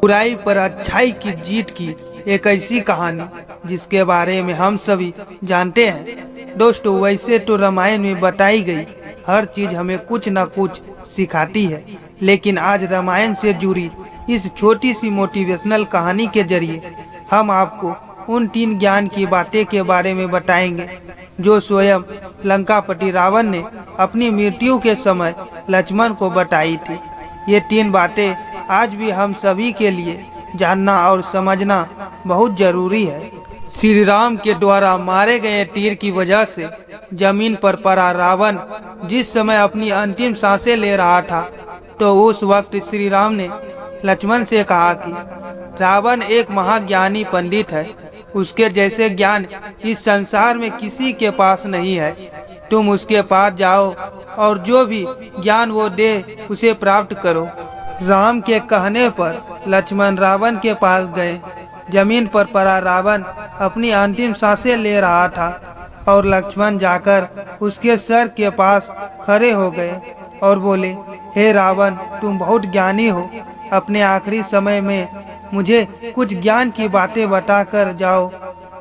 बुराई पर अच्छाई की जीत की एक ऐसी कहानी जिसके बारे में हम सभी जानते हैं। दोस्तों, वैसे तो रामायण में बताई गई हर चीज हमें कुछ न कुछ सिखाती है, लेकिन आज रामायण से जुड़ी इस छोटी सी मोटिवेशनल कहानी के जरिए हम आपको उन 3 ज्ञान की बातें के बारे में बताएंगे जो स्वयं लंकापति रावण ने अपनी मृत्यु के समय लक्ष्मण को बताई थी। ये 3 बातें आज भी हम सभी के लिए जानना और समझना बहुत जरूरी है। श्री राम के द्वारा मारे गए तीर की वजह से जमीन पर पड़ा रावण जिस समय अपनी अंतिम सांसें ले रहा था, तो उस वक्त श्री राम ने लक्ष्मण से कहा कि रावण एक महाज्ञानी पंडित है, उसके जैसे ज्ञान इस संसार में किसी के पास नहीं है। तुम उसके पास जाओ और जो भी ज्ञान वो दे उसे प्राप्त करो। राम के कहने पर लक्ष्मण रावण के पास गए। जमीन पर पड़ा रावण अपनी अंतिम सांसें ले रहा था और लक्ष्मण जाकर उसके सर के पास खड़े हो गए और बोले, हे रावण, तुम बहुत ज्ञानी हो, अपने आखिरी समय में मुझे कुछ ज्ञान की बातें बताकर जाओ।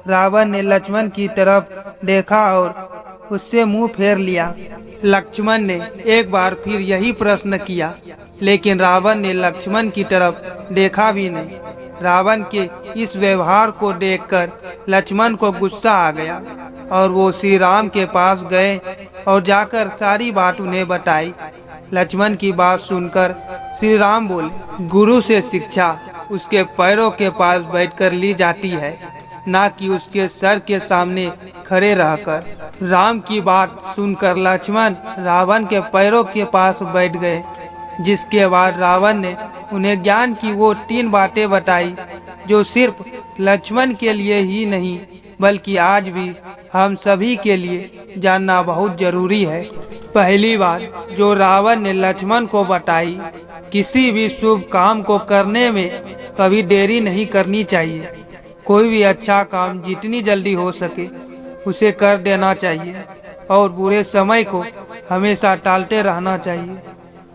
रावण ने लक्ष्मण की तरफ देखा और उससे मुंह फेर लिया। लक्ष्मण ने एक बार फिर यही प्रश्न किया, लेकिन रावण ने लक्ष्मण की तरफ देखा भी नहीं। रावण के इस व्यवहार को देखकर लक्ष्मण को गुस्सा आ गया और वो श्री राम के पास गए और जाकर सारी बात उन्हें बताई। लक्ष्मण की बात सुनकर श्री राम बोले, गुरु से शिक्षा उसके पैरों के पास बैठकर ली जाती है, ना कि उसके सर के सामने खड़े रहकर। राम की बात सुनकर लक्ष्मण रावण के पैरों के पास बैठ गए, जिसके बाद रावण ने उन्हें ज्ञान की वो 3 बातें बताई जो सिर्फ लक्ष्मण के लिए ही नहीं बल्कि आज भी हम सभी के लिए जानना बहुत जरूरी है। पहली बात जो रावण ने लक्ष्मण को बताई, किसी भी शुभ काम को करने में कभी देरी नहीं करनी चाहिए। कोई भी अच्छा काम जितनी जल्दी हो सके उसे कर देना चाहिए और बुरे समय को हमेशा टालते रहना चाहिए।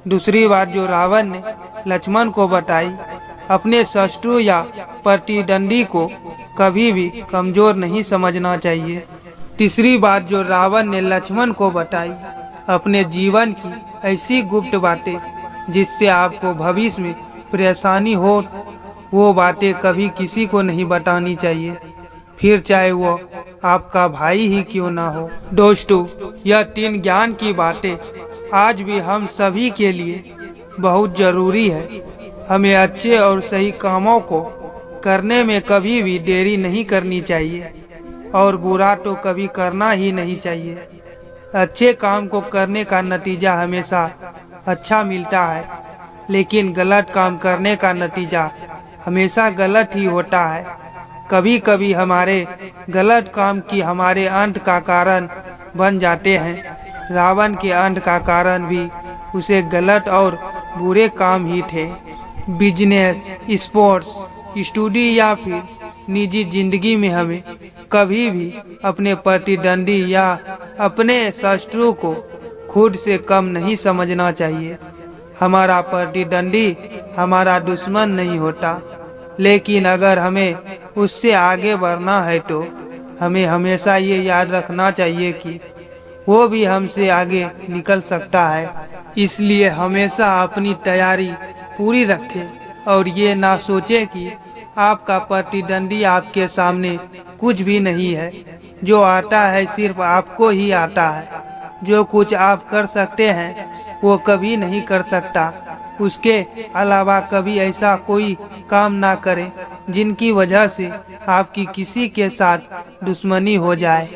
दूसरी बात जो रावण ने लक्ष्मण को बताई, अपने शत्रु या प्रतिद्वंदी को कभी भी कमजोर नहीं समझना चाहिए। तीसरी बात जो रावण ने लक्ष्मण को बताई, अपने जीवन की ऐसी गुप्त बातें जिससे आपको भविष्य में परेशानी हो, वो बातें कभी किसी को नहीं बतानी चाहिए, फिर चाहे वो आपका भाई ही क्यों ना हो। दोस्तों, यह 3 ज्ञान की बातें आज भी हम सभी के लिए बहुत जरूरी है। हमें अच्छे और सही कामों को करने में कभी भी देरी नहीं करनी चाहिए और बुरा तो कभी करना ही नहीं चाहिए। अच्छे काम को करने का नतीजा हमेशा अच्छा मिलता है, लेकिन गलत काम करने का नतीजा हमेशा गलत ही होता है। कभी कभी हमारे गलत काम की हमारे अंत का कारण बन जाते हैं। रावण के अंत का कारण भी उसे गलत और बुरे काम ही थे। बिजनेस, स्पोर्ट्स, स्टडी या फिर निजी जिंदगी में हमें कभी भी अपने प्रतिद्वंदी या अपने शत्रु को खुद से कम नहीं समझना चाहिए। हमारा प्रतिद्वंदी हमारा दुश्मन नहीं होता, लेकिन अगर हमें उससे आगे बढ़ना है तो हमें हमेशा ये याद रखना चाहिए कि वो भी हमसे आगे निकल सकता है। इसलिए हमेशा अपनी तैयारी पूरी रखें और ये ना सोचें कि आपका प्रतिद्वंदी आपके सामने कुछ भी नहीं है। जो आता है सिर्फ आपको ही आता है। जो कुछ आप कर सकते हैं वो कभी नहीं कर सकता। उसके अलावा कभी ऐसा कोई काम ना करें जिनकी वजह से आपकी किसी के साथ दुश्मनी हो जाए।